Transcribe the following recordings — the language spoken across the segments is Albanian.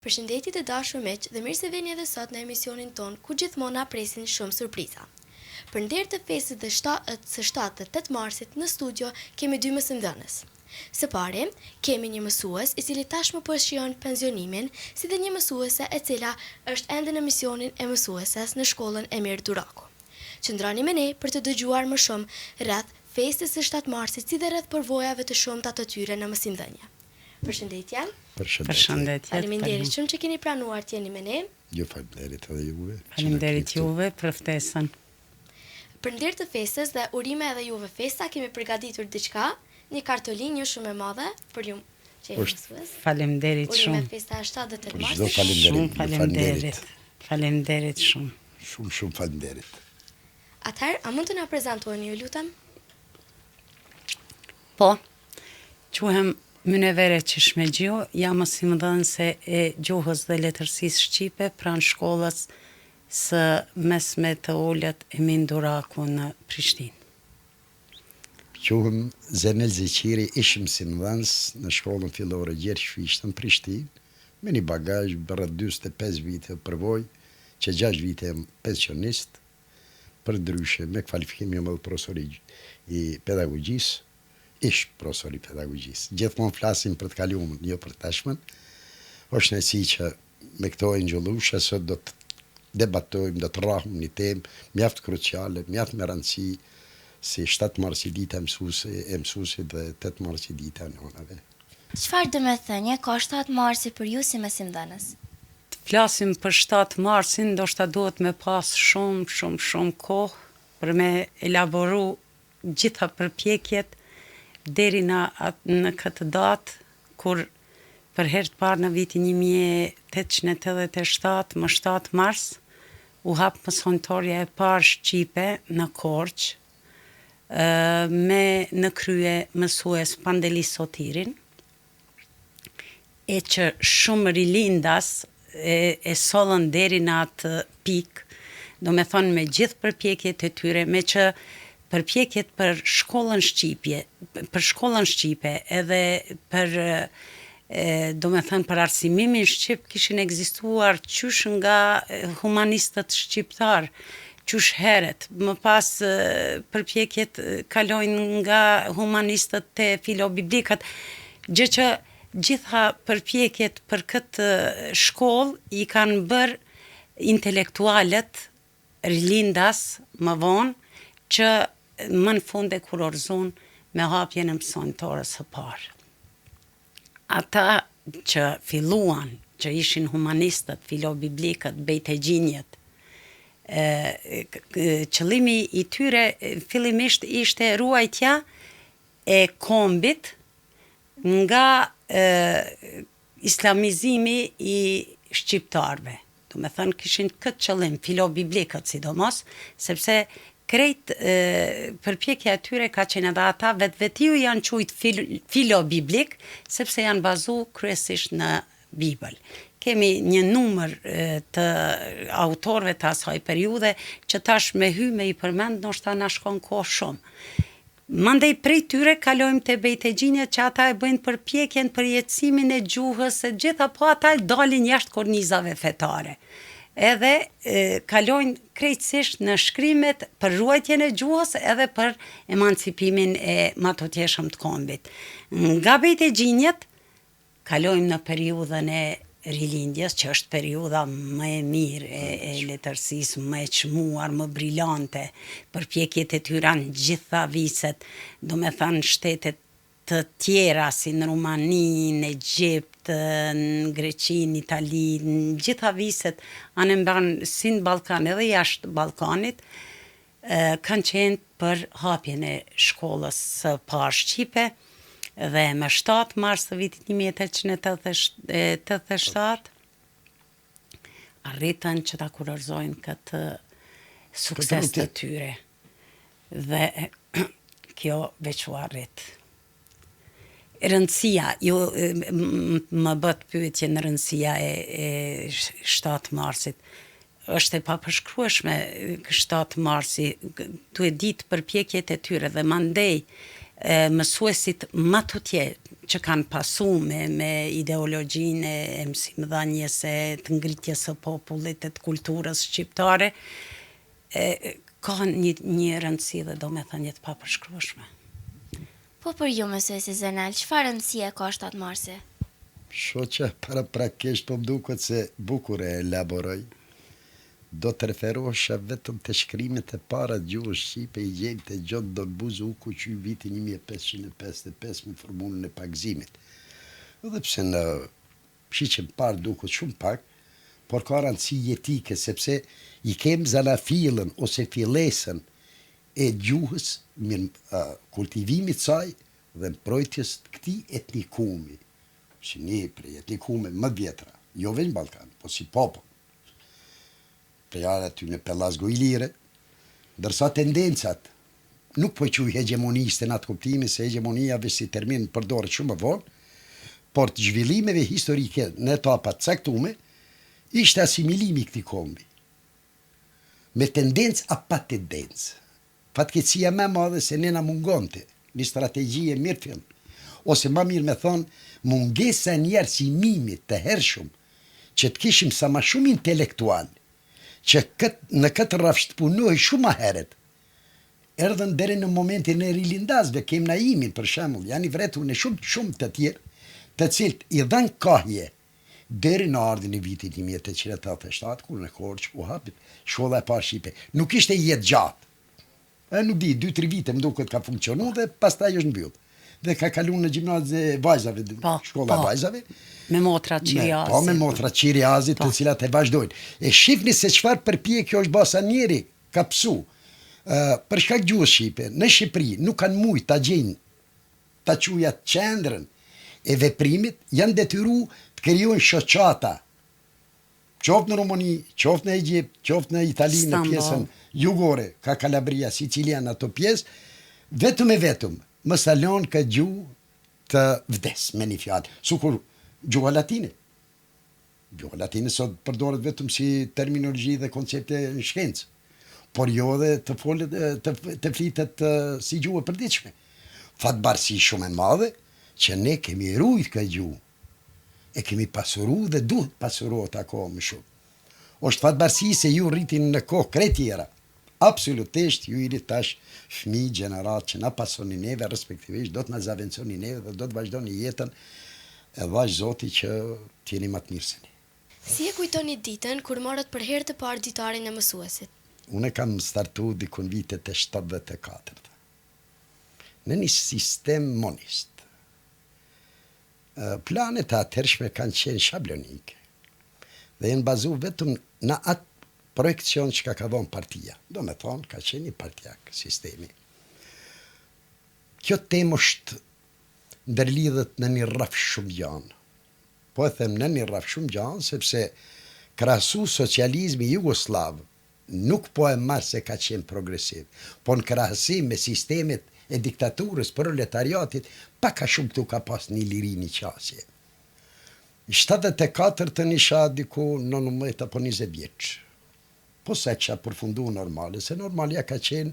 Përshëndetje të dashur miq dhe mirë se vini edhe sot në emisionin ton ku gjithmonë na presin shumë surpriza. Për nder të festës së 7 dhe 8 marsit në studio kemi dy mësimdhënës. Së pari, kemi një mësues i cili tashmë po shijon pensionimin, si dhe një mësuese e cila është ende në misionin e mësueses në shkollën Emir Duraku. Qëndroni me ne për të dëgjuar më shumë rreth festës së 7 marsit, si dhe rreth përvojave të shumta të tyre në mësimdhënie. Përshëndetje. Përshëndetje. Faleminderit shumë që keni pranuar të jeni me ne. Jo, faleminderit edhe juve. Faleminderit juve për ftesën. Për nder të festës dhe urime edhe juve festa kemi përgatitur diçka, një kartolinë shumë e madhe për ju që jeni mësues. Faleminderit shumë. Urime festa 7 dhe 8 mars. Çdo faleminderit. Faleminderit. Faleminderit shumë. Shumë faleminderit. Atëherë, a mund të na prezantoni ju lutem? Po. Quhem Mynevere Çishmexhiu, jam mësimdhënëse e gjuhës dhe letërsisë shqipe pranë shkollës së mesme të ulët Emir Duraku në Prishtinë. Quhem Zenel Zeqiri, ish mësimdhënës në shkollën fillore Gjergj Fishtë në Prishtinë, me një bagazh rreth 45 vite përvojë, që 6 vite jam pensionist, përdryshe me kvalifikim jam edhe profesor i pedagogjisë. Ish profesor i pedagogjisë. Gjithmonë flasim për të kaluarën, jo për tashmen. Është nësi që me këto engjullusha sot do të debatojmë, do të rrahum një temë mjaft kruciale, mjaft me rëndësi, si 7 marsi dita e mësuesit dhe 8 marsi dita e nënave. Çfarë domethënie ka 7 marsi për ju si mësimdhënës? Të flasim për 7 marsin, ndoshta duhet me pas shumë kohë për me elaboru gjitha përpjekjet deri në këtë datë, kur për herë të parë në vitin 1887, më 7 mars, u hap mësontorja e parë shqipe në Korçë, me në krye mësues Pandeli Sotirin, e që shumë rilindas e sollën deri në atë pikë, do me thonë me gjithë përpjekjet e tyre, me që përpjekjet për shkollën shqipe edhe për do me thënë për arsimimin shqip kishin ekzistuar qysh nga humanistët shqiptar, qysh heret, më pas përpjekjet kalojnë nga humanistët te filobiblikat, gjë që gjitha përpjekjet për këtë shkollë i kanë bërë intelektualet rilindas më vonë, që më në fund e kurorzun me hapjen e mësontorës së parë. Ata që filluan, që ishin humanistët, filobiblikët, bejtegjinjet, qëllimi i tyre fillimisht ishte ruajtja e kombit nga islamizimi i shqiptarve. Do me thënë kishin këtë qëllim, filobiblikët sidomos, sepse krejt përpjekja e tyre ka qenë edhe ata vetiu janë quajt filobiblik, sepse janë bazu kryesisht në Bibël. Kemi një numër të autorëve të asaj periudhe që tash me hy me i përmend ndoshta na shkon kohë shumë. Mandej prej tyre kalojmë te bejtegjinjet që ata e bëjnë përpjekjen për jetësimin e gjuhës e gjitha, po ata dalin jashtë kornizave fetare. Edhe kalojnë krejtësisht në shkrimet për ruajtjen e gjuhës edhe për emancipimin e matotjeshëm të kombit. Nga bejtegjinjet kalojmë në periudhën e rilindjes, që është periudha më e mirë e letërsisë, më e çmuar, më brillante. Përpjekjet e tyre në gjitha viset, do me thënë shtetet të tjera si në Rumani, në Egjipt, në Greqi, në Itali, në gjitha viset anë mbanë si në Ballkan edhe jashtë Ballkanit, kanë qenë për hapjen e shkollës së parë shqipe dhe me 7 mars të vitit 1887 arritën që ta kurorzojnë këtë sukses të tyre. Dhe kjo veç u arrit. Rëndësia, më bët pyetje në rëndësia e 7 marsit, është e papërshkrueshme 7 marsi, tu e ditë përpjekjet e tyre dhe mandej mësuesit matutje që kanë pasu me ideologjinë e mësimdhënies e të ngritjes së popullit e të kulturës shqiptare, ka një rëndësi dhe do me thënë jetë papërshkrueshme. Po për ju, mësuesi Zenel, çfarë rëndësie ka 7 marsi? Shoqja paraprakisht po m'duket se bukur e elaboroj. Do të referohesha vetëm të shkrimet e para të gjuhës shqipe I gjejmë të Gjon Dorbuzu ku qy viti 1555 me formulën e pagëzimit. Edhe pse në shiqen parë duket shumë pak, por ka rëndësi jetike sepse I kem zanafillën ose fillesën e gjuhës, kultivimit saj dhe mbrojtjes të këtij etnikumi. Si një prej etnikume më vjetra, jo vetëm Ballkan, po si popull. Prej aty në Pellazgo Ilire, ndërsa tendencat nuk po quj hegemoniste në atë kuptimi se hegemonia veç si termin përdoret shumë më vonë, por të zhvillimeve historike në etapat caktume, ishte asimilimi I këtij kombi. Me tendencë a pa tendencë. Fatkeqësia më e madhe se ne na mungonte një strategji e mirëfill, ose më mirë me thonë, mungesa e njerëzimimit të hershëm që të kishim sa më shumë intelektual, që në këtë rrafsh të punoj shumë më herët, erdhën deri në momentin e rilindasve, kem na imin për shembull, janë I vretur në shumë të tjerë, të cilët I dhan kohje deri në ardhin e vitit 1887, kur në Korçë u hapit shkolla e parë shqipe. Nuk ishte jetë gjatë. Nuk di, 2-3 vite më duket ka funksionu dhe pastaj është mbyll. Dhe ka kaluar në gjimnazin e vajzave, shkolla e vajzave. Me motra Qiriazit. Po, me motra Qiriazit, të cilat e vazhdojnë. E shifni se çfarë përpjekje është basa njeri ka psu. Për shkak gjuhës shqipe, në Shqipëri nuk kanë mujt ta gjejnë ta quajnë qendrën e veprimit, janë detyru të krijojnë shoqata. Qoftë në Rumani, qoftë në Egjipt, qoftë në Itali, në pjesën jugore, ka Kalabria, Sicilian, ato pjesë, vetëm më salon ka gjuhë të vdes me një fjalë. Sukur gjuha latine. Gjuha latine sot përdoret vetëm si terminologji dhe koncepte në shkencë, por jo dhe të flitet si gjuhë e përditshme. Fatbarsi shumë e madhe që ne kemi rujt ka gjuhë, e kemi pasuru dhe duhet pasurohet akoma më shumë. Është fatbarsi se ju rritin në kohë krejt tjera. Absolutisht ju jeni tash fëmijë gjenerat që na pasoni neve, respektivisht do të na zaventsoni neve dhe do të vazhdoni jetën e vash Zoti që t'jeni më të mirë se ne. Si e kujtoni ditën kur morët për herë të parë ditarin e mësuesit? Unë kam startu dikun vitet e 74. Në një sistem monist. Planet e atërshme kanë qenë shablonike dhe jenë bazu vetëm në atë projekcion që ka dhonë partia. Do me thonë, ka qenë një partijak sistemi. Kjo temë është ndërlidhet në një rraf shumë gjanë. Po e them në një rraf shumë gjanë, sepse krahasu socializmi jugoslav nuk po e marrë se ka qenë progresiv, po në krahasim me sistemet e diktaturës proletariatit, pa ka shumë këtu ka pas një liri një qasje. 74 të nisha diku 19 apo 20 vjeç. Po sa që përfundu normale, se normalja ka qenë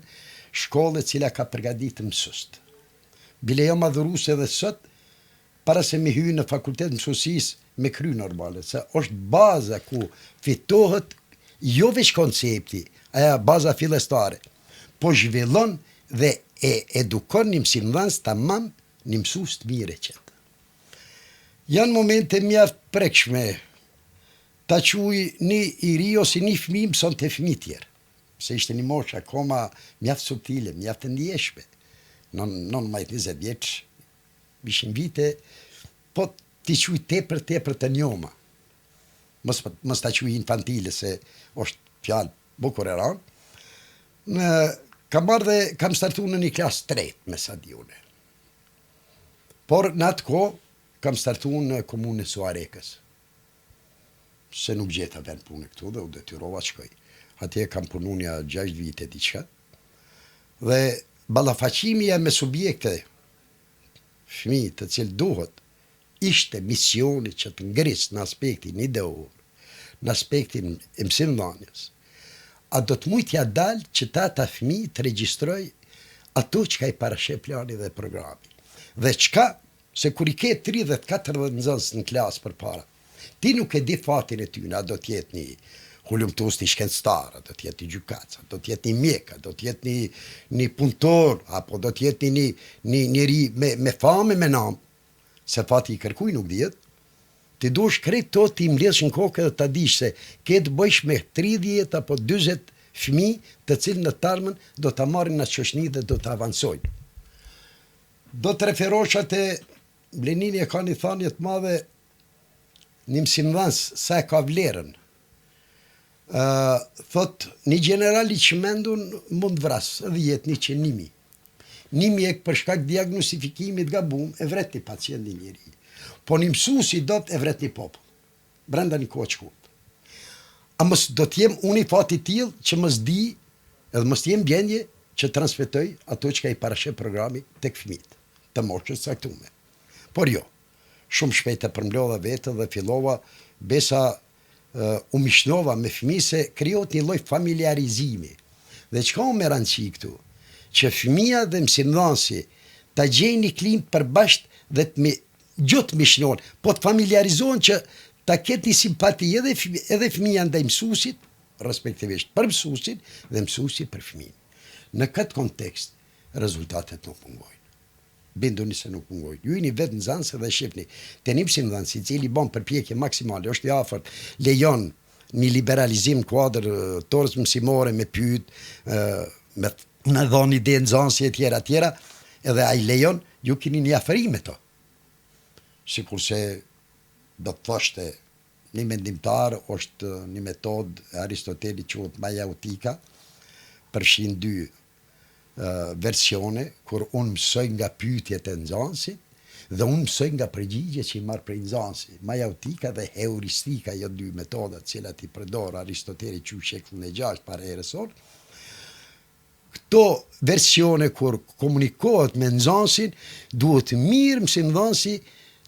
shkollë cila ka përgaditë mësust. Bile jo madhuruse dhe sot, para se me hyjë në fakultet mësusis me kry normale, se është baza ku fitohet jo veç koncepti, aja baza fillestare, po zhvillon dhe e edukon një mësimdhënës tamam një mësus të mire qëtë. Janë momente mjaft prekshme, ta quj një I ri ose një fëmi mëson të fëmi tjerë, se ishte një moshë akoma mjaft subtile, mjaft të ndjeshme. Non majtë 20 vjeç, ishin vite, po t'i quj tepër të njoma. Mos ta quj infantile, se është fjalë bukur e ranë. Kam startu në një klasë 3 me sa di une. Por në atë ko, kam startu në komunën e Suarekës. Se nuk gjeta vend punë këtu dhe u detyrova shkoj. Atje kam punu nja 6 vite diçka. Dhe ballafaqimia me subjekte fëmijë të cilë duhet ishte misioni që të ngris në aspektin ideor, në aspektin e mësimdhënies. A do të mujtja dalë që ta fëmijë të regjistroj ato që ka I parashep plani dhe programi. Dhe çka Se kur I ke 30-40 nxënës në klasë për para, ti nuk e di fatin e tyne, a do t'jetë një hulumtus një shkencëtar, do t'jetë një gjykaca, do t'jetë një mjek, do t'jetë një punëtor, apo do t'jetë një njeri me famë me namë, se fati I kërkuj nuk dihet, ti duhesh krejt to ti mbledhsh në kokë dhe ta dish se ke të bëjsh me 30 apo 40 fëmijë të cilë në tarmën do ta marrin në qoshni dhe do të avancojnë. Do të referosha te Lenini e ka një thënie të madhe, një mësimdhënës sa e ka vlerën. Thot, një general I qmendun mund vras, edhe jetë 100.000. Një mjek për shkak diagnostifikimit gabum e vret një pacient një njeri. Po një mësuesi do të e vret një popull, brenda një kohë shkurt. A mos do t'jem unë I fati tillë që mos di edhe mos t'jem bjendje që transmetoj ato që ka I parashe programi tek fëmijët, të moshës caktuar. Por jo, shumë shpejt e përmblodha vetë dhe fillova besa u mishnova me fëmijë se krijohet një lloj familiarizimi. Dhe çka më rëndësi këtu, që fëmia dhe mësimdhënësi ta gjejnë një klimë përbashkët dhe të gjutë mishnon, po të familiarizohen që ta ketë një simpati edhe fëmija ndaj mësuesit, respektivisht për mësuesin dhe mësuesi për fëmijën. Në këtë kontekst, rezultatet nuk mungojnë. Binduni se nuk mungojnë. Ju jeni vetë nxënës dhe shihni, te një mësimdhënës I cili bën përpjekje maksimale, është I afërt, lejon një liberalizim kuadër torës mësimore me pyet, me dhon ide nxënësi e tjera, edhe ai lejon, ju keni një afërim me to. Sikurse do të thoshte një mendimtar është një metodë e Aristotelit quhet majautika, përfshin 2 versione, kur unë mësoj nga pyetjet e nxënësit dhe unë mësoj nga përgjigjet që I marr prej nxënësit. Majautika dhe heuristika, jo 2 metoda të cilat I përdor Aristoteli që shekullin e 6 para erës së. Këto versione kur komunikohet me nxënësin, duhet mirë mësimdhënësi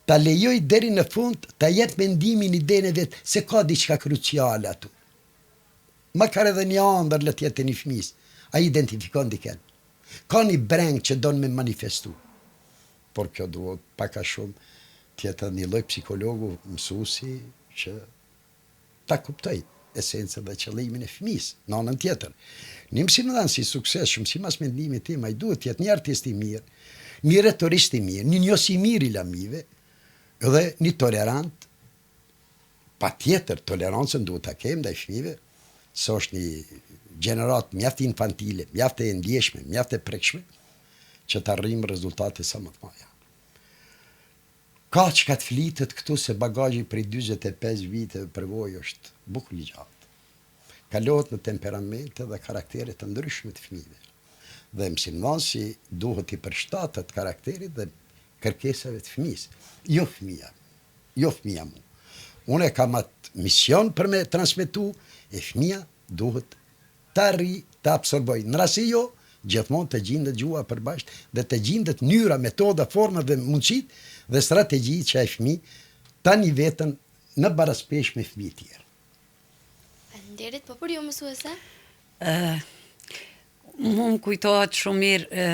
ta lejoj deri në fund, ta jetë mendimin idenë e vetë, se ka diçka kruciale atu. Makar edhe një ëndër le të jetë një fëmijës, ai identifikon diken. Ka një breng që don me manifestu. Por kjo duhet pak a shumë tjetë një lloj psikologu, mësuesi që ta kuptoj esencën dhe qëllimin e fëmijës, në anën tjetër. Një mësimdhënës I suksesshëm, sipas mendimit tim, ai duhet të jetë një artist I mirë, një retorist I mirë, një njës I mirë I lamive, edhe një tolerant, pa tjetër tolerancën duhet ta kem ndaj fëmijëve, se është një gjenerat mjaft infantile, mjaft e ndjeshme, mjaft e prekshme, që të arrijmë rezultate sa më të mëdha. Ka çka të flitet këtu se bagazhi prej 45 viteve përvojë është bukur I gjatë. Kalohet në temperamente dhe karaktere të ndryshme të fëmijëve. Dhe mësimdhënësi duhet I përshtatet karakterit dhe kërkesave të fëmijës. Jo fëmija mu. Unë e kam atë mision për me transmetu, e fëmija duhet të arri të absorboj. Në rasi jo, gjithmonë të gjendet gjua përbashkët dhe të gjendet mënyra, metoda, forma dhe mundësit dhe strategji që ai fëmijë tani vetën në baraspesh me fëmijë tjerë. Faleminderit, po për ju mësuese? Më kujtohet shumë mirë,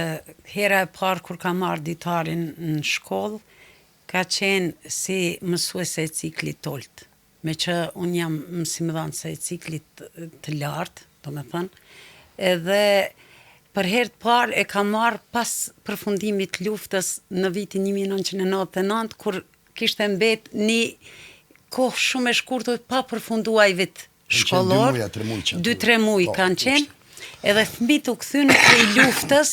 hera e parë kur kam marrë ditarin në shkollë, ka qenë si mësuese e ciklit tolt, me që unë jam mësimdhënëse e ciklit të lartë, do me thënë, edhe për herë të parë e kam marrë pas përfundimit luftës në vitin 1999, kur kishte mbet një kohë shumë e shkurtër pa përfunduar vit shkollor, 2-3 muaj kanë qenë, edhe fëmijët u kthyn prej luftës,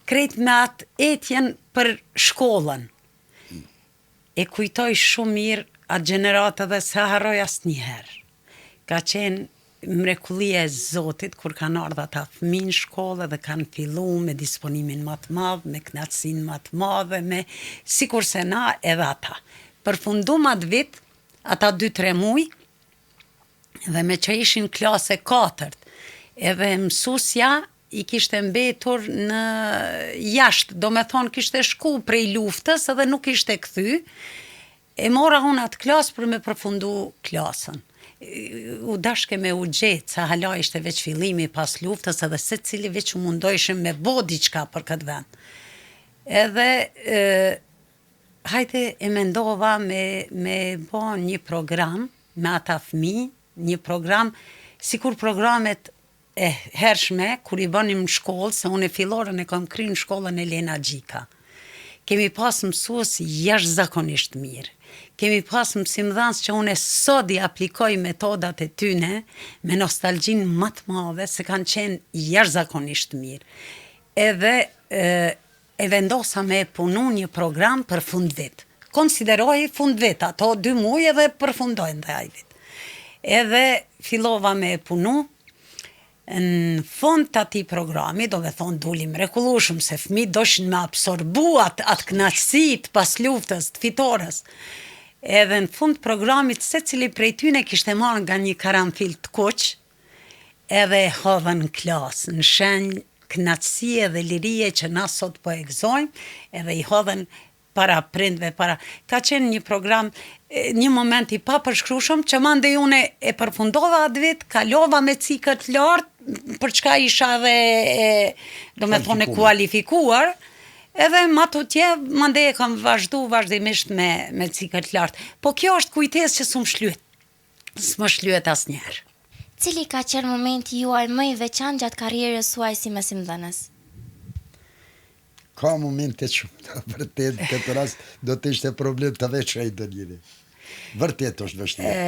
krejt me atë etjen për shkollën. E kujtoj shumë mirë atë gjeneratë dhe se harroj asnjëherë. Ka qenë mrekullia e Zotit kur kanë ardhur ata fëmijë në shkollë dhe kanë filluar me disponimin më të madh, me kënaqësinë më të madhe, me sikurse na edhe ata. Përfundum atë vit, ata 2-3 muaj, dhe me që ishin klase 4, edhe mësusja I kishte mbetur në jashtë, do me thonë kishte shku prej luftës edhe nuk ishte kthy, e mora unë atë klasë për me përfundu klasën. U dashke me u gjetë, sa hala ishte veç fillimi pas luftës edhe se cili veç u mundojshim me bo diqka për këtë vend. Edhe hajde e mendova me bo një program me ata fëmijë, një program, sikur programet e hershme, kur i bënim në shkollë, se unë e fillorën e kam kry në shkollën e Lena Gjika. Kemi pas mësues jashtëzakonisht mirë. Kemi pas mësimdhënës që unë sot i aplikoj metodat e tyne me nostalgjin më të madhe, se kanë qenë jashtëzakonisht mirë. Edhe e vendosa me punu një program për fundvit. Konsideroj fundvit, ato 2 muaj edhe përfundojnë dhe ajvit. Edhe fillova me punu, në fund të ati programi, do me thonë duli mrekullueshëm, se fëmijët doshin me absorbu atë kënaqësit pas luftës të fitores. Edhe në fund programit, se cili prej tyne kishte marrë nga një karanfil të kuq, edhe e hodhën në klasë, në shenjë kënaqësie dhe lirie që na sot po e gëzojmë, edhe i hodhën para prindve, ka qenë një program, një moment i papërshkrueshëm që mandej unë e përfundova atë vit, kalova me cikët lartë, për çka isha dhe do me thonë kualifikuar, edhe ma të tje, mandej e kam vazhdimisht me cikët lartë. Po kjo është kujtesë që s'më shlyet asnjëherë. Cili ka qenë momenti juaj më i veçantë gjatë karrierës suaj si mësimdhënës? Ka momente shumë, vërtet, këtë rast do të ishte problem të veçaj do njëri. Vërtet është vështirë.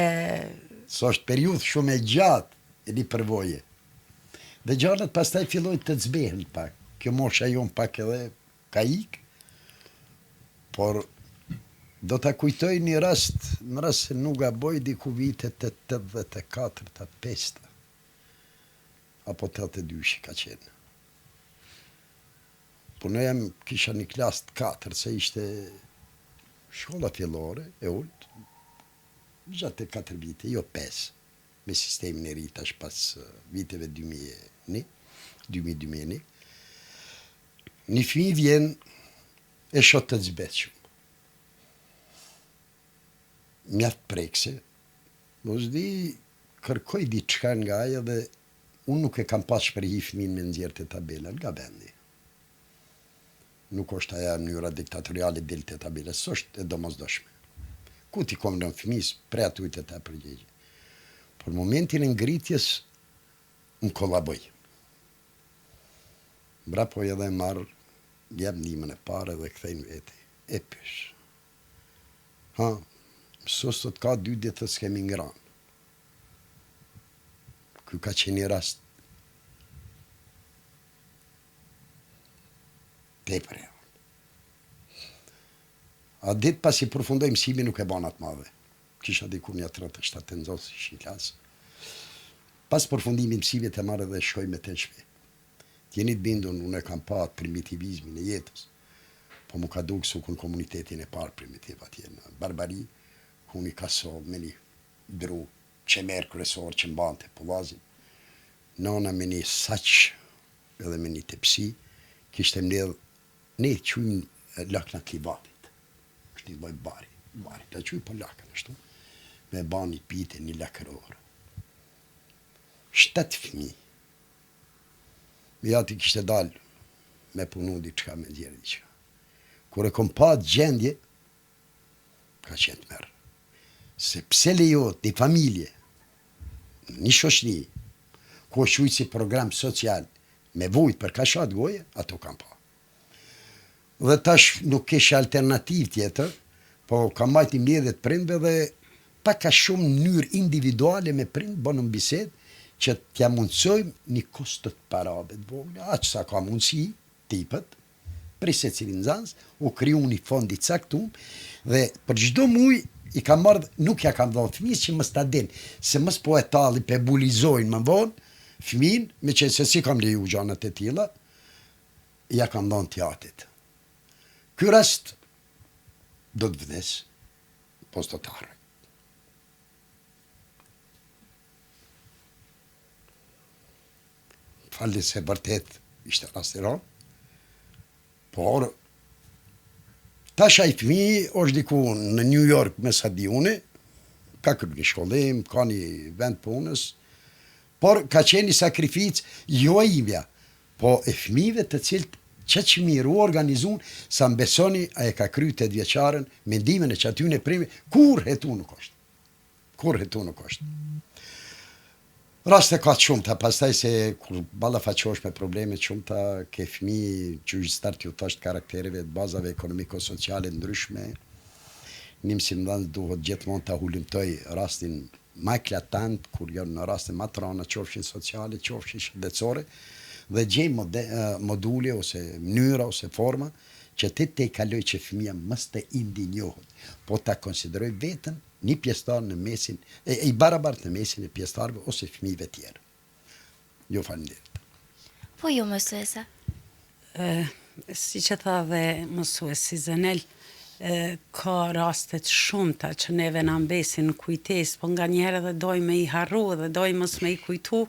So është periudhë shumë e gjatë e një përvoje. Dhe gjallat pastaj filloj të zbehen pak. Kjo mosha jonë pak edhe ka ikë, por do të kujtoj një rast, në rast se nuk gaboj diku vitet të 84-5, apo 82 ka qenë. Punoja kisha një klasë të 4, se ishte shkolla fillore e ullët, gjatë 4 vite, jo 5, me sistemin e ri tash pas viteve 2000-2001. Një fëmijë vjen e shoh të zbetshëm. Mjaft prekse, mos di kërkoj diçka nga aja dhe unë nuk e kam pas shprehi fëmijën me nxjerrë të tabela nga vendi. Nuk është aja mënyra diktatoriale del të tabela, s'është e domosdoshme. Ku ti kom në fëmijës, pre aty të ta përgjigje. Por momentin e ngritjes, më kollaboj. Mbrapoj edhe marrë, jam ndihmën e parë dhe kthejnë vete. E pysh. Mësos të ka 2 ditë të s'kemi ngranë. Ky ka qenë një rast tepër. A ditë pas i përfundoj mësimi nuk e banat madhe. Kisha dikur një 37 nxënës ishin klasë. Pas përfundimit mësimit e marrë dhe shkoj me të shpe. Tjeni të bindun, unë e kam pa atë primitivizmin e jetës, po mu ka dukë su kun komunitetin e parë primitiv atje në Barbari, ku unë i kaso me një dru qemer kresor që mbante pullazin, nona me një saq edhe me një tepsi, kishte mbledh ne qujmë lakna të livatit. është një lloj bari, ta quj po lakën ashtu, me ba një pite, një lakëror. 7 fëmijë. Ja ti kishte dalë me punu diçka, me nxjerrë diçka. Kur e kom pa gjendje, ka qenë të merë. Se pse lejohet një familje, një shoqni, ku është shujtë si program social, me vujt për kashat goje, ato kam pa. Dhe tash nuk kishe alternativ tjetër, po kam majti mbledhjet prindve dhe pak ka shumë mënyrë individuale me prind, bënëm bised, që t'ja mundësojmë një kostët parave të vogla, aq sa ka mundësi, tipët, për se cilin nxans, u kriju një fond i caktum, dhe për çdo muj i kam marrë, nuk ja kam dhënë fëmijës që mës ta din, se mës po e talli pe bulizojnë më vonë, fëmin, me që se si kam leju gjanat e tilla, ja kam dhënë t'jatit. Ky rast do të vdes, postotarë. Falli se vërtet ishte rastiron, por tash ai fëmijë është diku në New York me sa di une, ka kryer një shkollim, ka një vend punës, por ka qenë një sakrificë jo e imja, po e fëmijëve të cilët që mirë u organizun, sa më besoni, a e ka kry 8 vjeqaren, mendimin e që aty në primi, kur hetu nuk është. Kur hetu nuk është. Raste ka të shumëta, pastaj se kur balla faqosh me problemet shumëta, ke fëmi që është start ju thasht karaktereve të bazave ekonomiko-sociale ndryshme, një mësimdhënës duhet gjithmonë të hulimtoj rastin ma eklatant, kur janë në raste ma të rana, qofshin sociale, qofshin shëndetësore, dhe gjej module ose mënyra ose forma që te kaloj që fëmija mës të indinjohet, po ta konsideroj vetën një pjesëtar në mesin, i barabart në mesin e pjesëtarve ose fëmijëve tjerë. Jo faleminderit. Po jo mësuese. Si që tha dhe mësuesi Zenel, ka rastet shumëta që neve në mbesin kujtes, po nga njerë dhe doj me i harru dhe doj mës me i kujtu,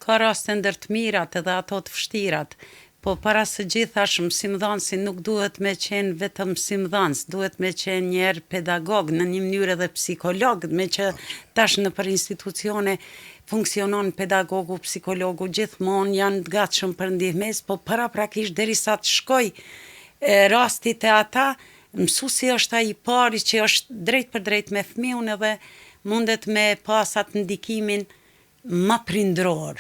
ka raste ndër të mirat edhe ato të fështirat, po para së gjithash mësimdhënësi nuk duhet me qenë vetëm mësimdhënës, duhet me qenë njerë pedagog, në një mënyrë edhe psikolog, me që tash në për institucione funksionon pedagogu, psikologu, gjithmonë janë të gatshëm për ndihmes, po para prakisht derisa të shkoj rastit e ata, mësuesi është ai i pari që është drejt për drejt me fëmijën edhe mundet me pas atë ndikimin më prindror,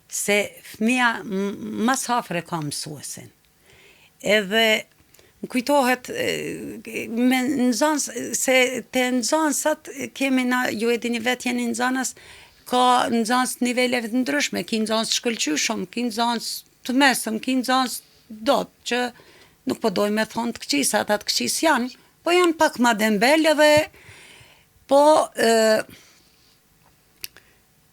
se fëmija mas hafre ka mësuesin. Edhe më kujtohet me nxënës, se te nxënësat kemi na, ju e dini vetë jeni nxënës, ka nxënës të niveleve të ndryshme, ki nxënës të shkëlqyshëm, ki nxënës të mesëm, ki nxënës dot, që nuk po doj me thonë të këqis, ata të këqis janë, po janë pak ma dembel edhe, po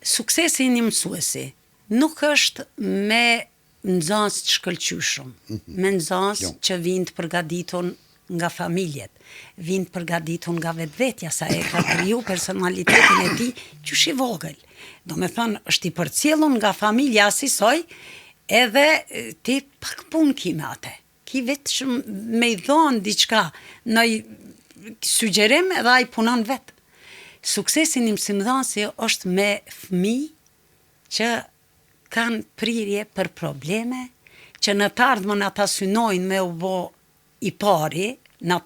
suksesi një mësuesi nuk është me nxënës të shkëlqyshëm, me nxënës që vinë të përgatitur nga familjet, vinë të përgatitur nga vetvetja, sa e ka kriju personalitetin e tij qysh i vogël. Do me thënë, është i përcjellur nga familja asisoj, edhe ti pak pun ki me atë. Ki vetëm me i dhonë diçka, në sugjerim edhe ai punon vetë. Suksesi një mësimdhënësi është me fëmijë që kanë prirje për probleme, që në të ardhmen ata synojnë me u bo i pari, në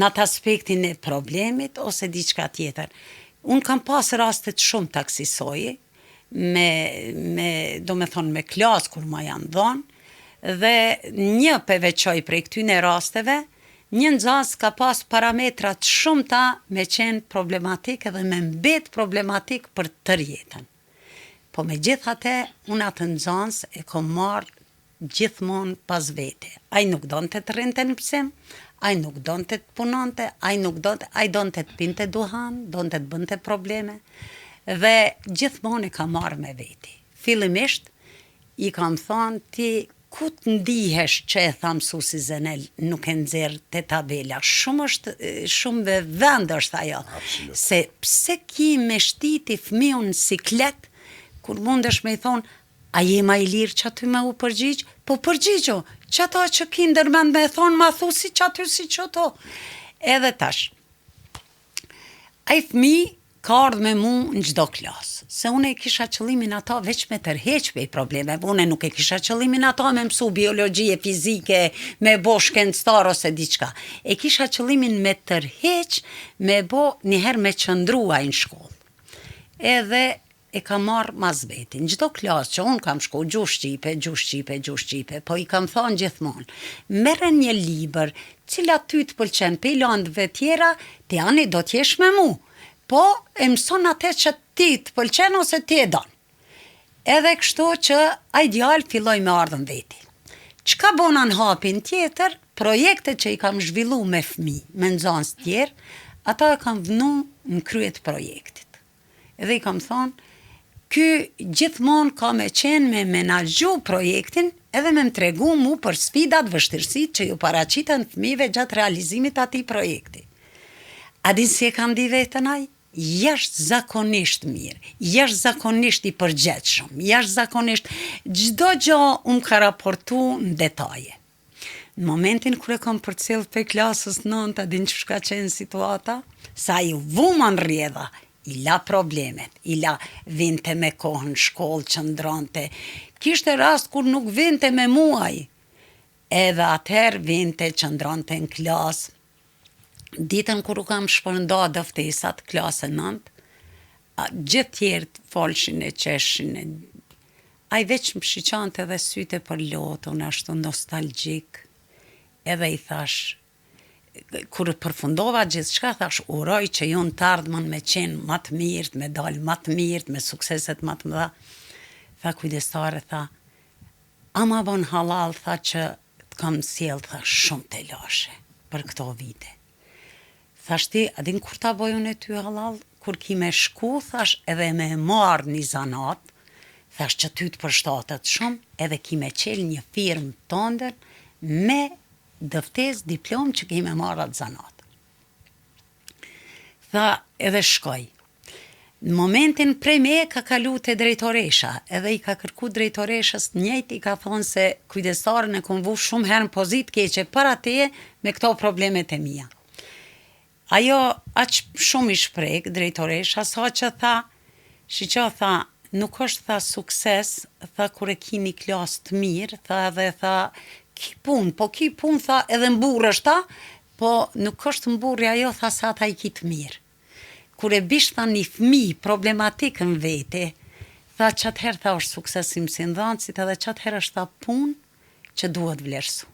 atë aspektin e problemit, ose diçka tjetër. Unë kam pas rastet shumë të aksisoj, do me thonë me klasë, kur ma janë dhonë, dhe një përveçoj prej këtyne rasteve, një nxënës ka pas parametrat shumëta me qenë problematik edhe me mbet problematik për tërë jetën. Po me gjithate, unë atë nxënës e kom marrë gjithmonë pas vete. Ai nuk donte të rrinte në psim, ai nuk donte të punonte, ai donte të pinte duhan, donte të bënte probleme, dhe gjithmonë e ka marrë me veti. Fillimisht, i kam thonë ti ku të ndihesh që e tha mësuesi Zenel nuk e nxjerr te tabela. Shumë dhe vend është ajo. Se pse ki me shtiti fëmijën në siklet, kur mundesh me i thonë, a je ma i lirë që aty me u përgjigj? Po përgjigjo, që ato që ki ndërmend me thonë, ma thu si që aty si që to. Edhe tash, a i fëmi ka ardhë me mu në gjdo klasë, se une e kisha qëllimin ata veç me tërheq pe i probleme, une nuk e kisha qëllimin ata me mësu biologjie, fizike, me bo shkencëtar ose diçka. E kisha qëllimin me tërheq, me bo njëherë me qëndrua në shkollë. Edhe e ka marrë mas veti. Në gjdo klasë që unë kam shku gjuhë shqipe, po i kam thonë gjithmonë, merren një libër, cila ty të pëlqen pe landëve tjera, ti ani do t'jesh me mu, po e mëson atë që ti të pëlqen ose ti e don. Edhe kështu që ai djalë filloi me ardhën veti. Çka bona në hapin tjetër, projekte që i kam zhvillu me fëmijë, me nxënës tjerë, ata e kam vënu në krye të projektit. Edhe i kam thonë, ky gjithmonë ka me qenë me menaxhu projektin edhe me më tregu mu për sfidat, vështirësit që ju paraqiten fëmijëve gjatë realizimit atij projekti. A din si e kam di vetën ai? Jashtëzakonisht mirë, jashtëzakonisht i përgjegjshëm, jashtëzakonisht çdo gjë unë ka raportu në detaje. Në momentin kur e kam përcjell pe klasës 9, a din ç'ka qenë situata? Sa ju vuma në rrjedha, i la problemet, i la vinte me kohën shkollë që ndronte. Kishte rast kur nuk vinte me muaj, edhe atëherë vinte që ndronte në klasë. Ditën kur u kam shpërnda dëftesat, klasën 9, gjithë tjertë folshin e qeshin, ai veç më shiqante dhe syte për lotë, unë ashtu nostalgjik, edhe i thash, kur përfundova gjithë shka, thash, uroj që ju në të ardhmen me qenë më të mirët, me dalë më të mirët, me sukseset më të mëdha. Tha kujdestare, tha, ama bon halal, tha që të kam sjell, tha, shumë të lashe për këto vite. Thash ti, adin kur ta bojun e ty halal, kur ki me shku, thash, edhe me marrë një zanat, thash që ty të përshtatet shumë, edhe ki me qelë një firmë tëndër me dëftes diplom që ki me marrë atë zanat. Tha, edhe shkoj. Në momentin prej me ka kalu të drejtoresha, edhe i ka kërku drejtoreshës njëjt, i ka thonë se kujdestarën e kom vu shumë herën pozit keqe për atje me këto problemet e mia. Ajo aq shumë i shprek, drejtoresha, sa që tha, shiqo tha, nuk është tha sukses, tha kur e ki një klasë të mirë, tha edhe tha, ki pun, tha edhe mburë është ta, po nuk është mburë ajo, tha sa ta i ki të mirë. Kur e bish tha një fmi problematikën vete, tha që atëherë tha është suksesim si ndhancit, edhe që atëherë është tha pun që duhet vlerësu.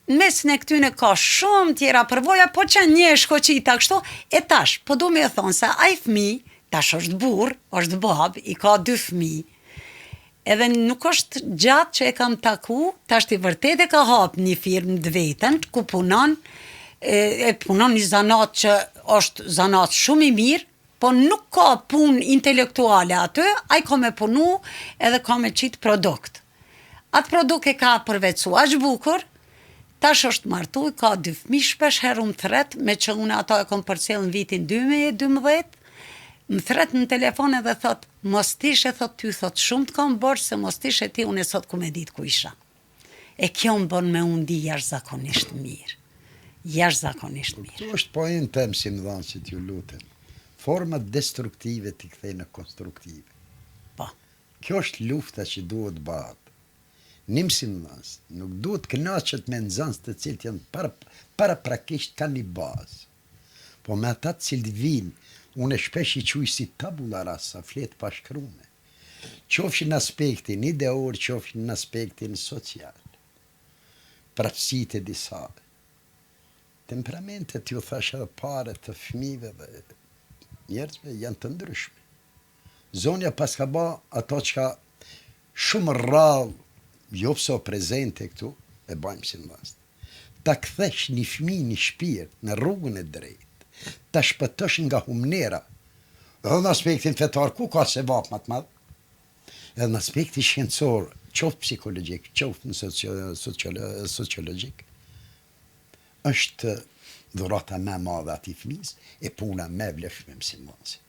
Në mesin e këtyne ka shumë tjera përvoja, po që një shkoqita kështu, e tash, po du me e thonë se ai fmi, tash është burr, është bab, i ka 2 fmi, edhe nuk është gjatë që e kam taku, tash i vërtet e ka hap një firmë të vetën, ku punon, e punon një zanat që është zanat shumë i mirë, po nuk ka punë intelektuale aty, ai ka me punu edhe ka me qitë produkt. Atë produkt e ka përvecu aq bukur, tash është martu, ka 2 fëmijë, shpesh herë më thret, me që unë ato e kom përcjell në vitin 2012, më thret në telefon edhe thot, mos tishe, thot ty, thot shumë të kam bërë, se mos tishe ti, unë e sot ku me ditë ku isha. E kjo më bën me unë di jashtëzakonisht mirë. Jashtëzakonisht mirë. Kjo është pojën tem si më dhanë që t'ju lutem. Format destruktive t'i kthej në konstruktive. Po. Kjo është lufta që duhet bëhet. Nimësim nësë, nuk duhet kënaqet me nxënës të cilët janë para prakisht kanë një bazë. Po me ata të cilët vinë, unë e shpesh i quj si tabula rasa, fletë pa shkrume. Qofshin në aspektin ideor, qofshin në aspektin social. Prapësit e disa. Temperamentet ju thash edhe pare të fëmijëve dhe njerëzve janë të ndryshme. Zonja pas ka ba ato që ka shumë rrallë, jo pëso prezente këtu, e bajmë si në vast. Ta kthesh një fëmijë një shpirt në rrugën e drejtë, ta shpëtosh nga humnera, edhe në aspektin fetar, ku ka se vap më të madh, edhe në aspektin shkencor, qoftë psikologjik, qoftë në sociologjik, është dhurata me madhe ati fëmijës e puna me vlefshme mësimdhënësit.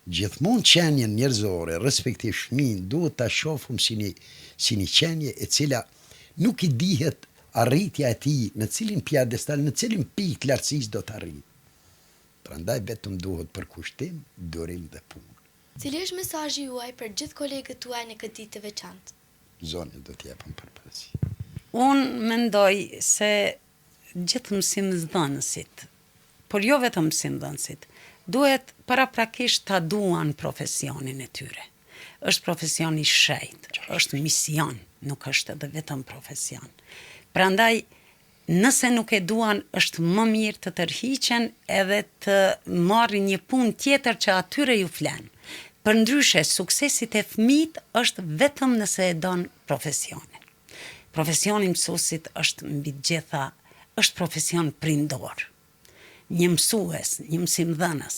Gjithmonë qenjen njerëzore, respektiv fëmijën, duhet ta shohim si një qenje e cila nuk i dihet arritja e tij, në cilin pjedestal, në cilin pikë lartësisë do të arrijë. Prandaj vetëm duhet përkushtim, durim dhe punë. Cili është mesazhi juaj për gjithë kolegët tuaj në këtë ditë të veçantë? Zonja do t'japem përparësi. Unë mendoj se gjithë mësimdhënësit, por jo vetëm mësimdhënësit, duhet paraprakisht ta duan profesionin e tyre. Është profesion i shejt, është mision, nuk është edhe vetëm profesion. Prandaj, nëse nuk e duan, është më mirë të tërhiqen edhe të marrin një punë tjetër që atyre ju flen. Përndryshe, suksesit e fëmijët është vetëm nëse e don profesionin. Profesioni mësuesit është mbi të gjitha, është profesion prindor. Një mësues, një mësimdhënës,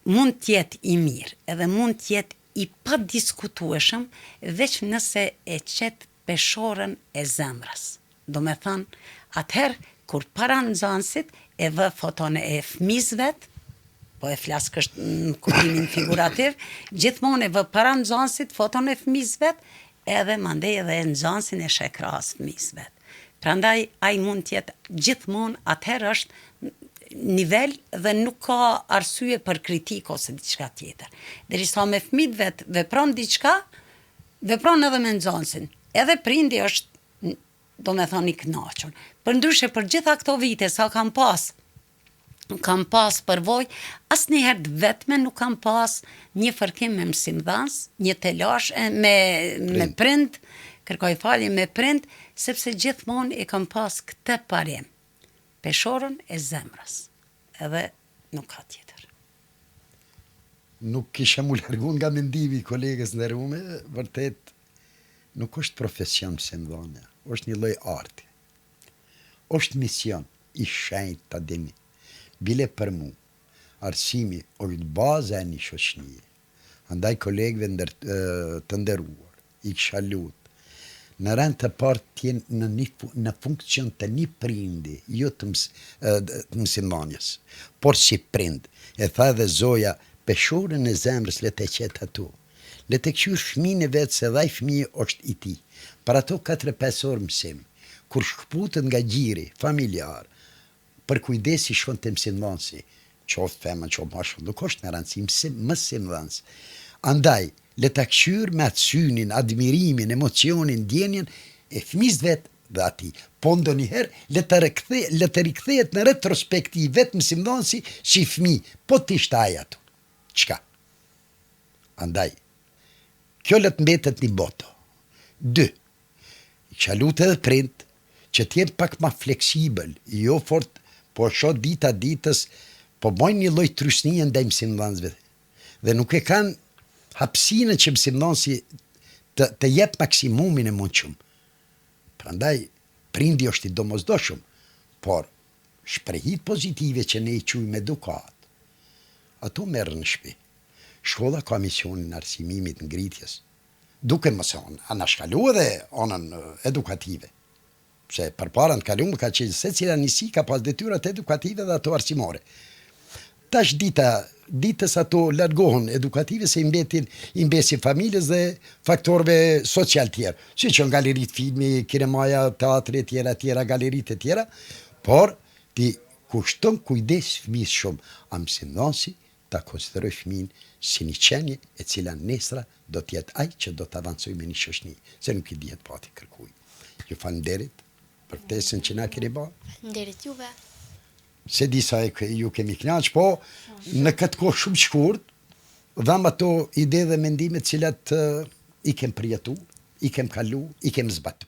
mund të jetë i mirë, edhe mund të jetë i pa diskutueshëm, veç nëse e qet peshorën e zemrës. Do me thënë, atëherë, kur para nxënësit e vë foton e fëmijësvet, po e flas kështu në kuptimin figurativ, gjithmonë e vë para nxënësit foton e fëmijësvet, edhe mandej edhe nxënësin e sheh krahas fëmijësvet. Prandaj ai mund të jetë gjithmonë, atëherë është nivel dhe nuk ka arsye për kritik ose diçka tjetër. Derisa me fëmijët vet vepron diçka, vepron edhe me nxënësin. Edhe prindi është, do me thonë, i kënaqur. Përndryshe për gjitha këto vite sa kam pas përvojë, asnjëherë vetme nuk kam pas një fërkim me mësimdhënës, një telash me prind, kërkoj falje me prind, sepse gjithmonë e kam pas këtë parim. Peshorën e zemrës. Edhe nuk ka tjetër. Nuk kisha mu largu nga mendimi kolegës nderuame, vërtet nuk është profesion mësimdhënia, është një lloj arti. Është mision i shenjtë ta dini. Bile për mu, arsimi është baza e një shoqënie. Andaj kolegëve të nderuar, i kisha lutë, në rend të parë tjenë në funksion të një prindi, jo të mësimdhënies, por si prind. E tha edhe Zoja, peshorën e zemrës le të qetë atu. Le të këshyr fëmijën e vetë se dhaj fëmijë është i ti. Për ato 4-5 orë mësim, kur shkputët nga gjiri familjar, për kujdesi shkon të mësimdhënësi, qoftë femën, qoftë mashkull, nuk është në rëndësi mësimdhënës. Andaj, le të këshyr me atë synin, admirimin, emocionin, ndjenjen e fëmijës vetë dhe ati. Po ndonjëherë, le të rikthehet në retrospektiv vetë mësimdhënësi si fëmijë, po t'ishte ai ato. Çka? Andaj, kjo le të mbetet një boto. 2. Kisha lutë edhe prind që t'jenë pak ma fleksibël, jo fort, po shoh dita ditës, po bojnë një lloj trysnie ndaj mësimdhënësve. Dhe nuk e kanë hapësinën që mësimdhënësi të jep maksimumin e mundshëm. Prandaj, prindi është i domosdoshëm, por shprehit pozitive që ne i quajmë edukat, ato merren në shtëpi. Shkolla ka misionin arsimimit ngritjes, duke mëson anashkalu edhe anën edukative. Se përpara të kaluam ka qenë secila nisi ka pas detyrat edukative dhe ato arsimore. Tash ditës ato largohen edukative se i mbesin familjes dhe faktorëve social tjerë, si që në galerit filmi, kinemaja, teatri e tjera, galerit e tjera, por ti kushton kujdes fëmijës shumë, a mësimdhënësi ta konsideroj fëmijën si një qenie e cila nesra do t'jetë ai që do të avancoj me një shoqni, se nuk i dihet pati kërkuj. Ju falenderit për ftesën që na keni bërë. Falenderit juve. Se di sa ju kemi kënaqur, po në këtë kohë shumë shkurt, dham ato ide dhe mendime të cilat i kem përjetu, i kem kalu, i kem zbatu.